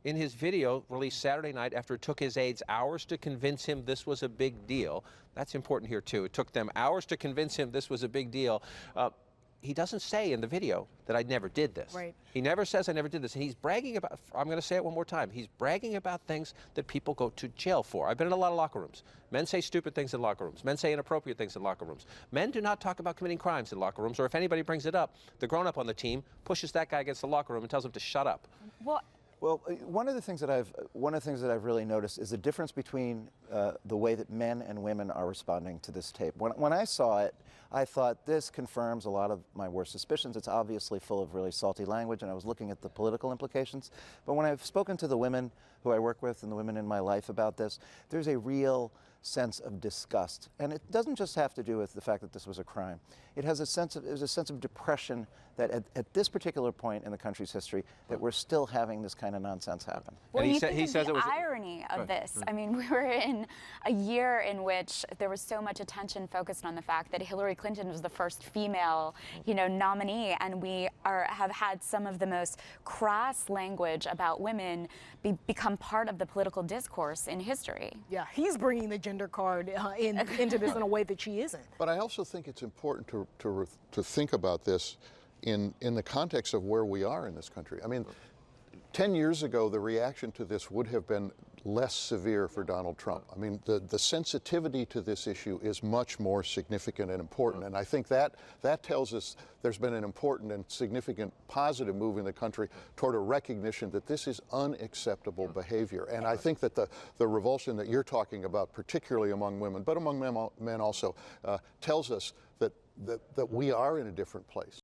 in his video released Saturday night after it took his aides hours to convince him this was a big deal. That's important here, too. It took them hours to convince him this was a big deal. He doesn't say in the video that I never did this. Right. He never says I never did this. And he's bragging about, I'm going to say it one more time, he's bragging about things that people go to jail for. I've been in a lot of locker rooms. Men say stupid things in locker rooms. Men say inappropriate things in locker rooms. Men do not talk about committing crimes in locker rooms, or if anybody brings it up, the grown-up on the team pushes that guy against the locker room and tells him to shut up. Well, one of the things that I've really noticed is the difference between the way that men and women are responding to this tape. When I saw it, I thought this confirms a lot of my worst suspicions. It's obviously full of really salty language, and I was looking at the political implications. But when I've spoken to the women who I work with and the women in my life about this, there's a real sense of disgust. And it doesn't just have to do with the fact that this was a crime. It has a sense of depression that at this particular point in the country's history that we're still having this kind of nonsense happen. Well, And he says it was the irony of this. I mean, we were in a year in which there was so much attention focused on the fact that Hillary Clinton was the first female, nominee, and we have had some of the most crass language about women become part of the political discourse in history. Yeah, he's bringing the gender card into this in a way that she isn't. But I also think it's important to think about this in the context of where we are in this country. I mean, 10 years ago, the reaction to this would have been less severe for Donald Trump. I mean, the sensitivity to this issue is much more significant and important. And I think that tells us there's been an important and significant positive move in the country toward a recognition that this is unacceptable behavior. And I think that the revulsion that you're talking about, particularly among women, but among men also, tells us that we are in a different place.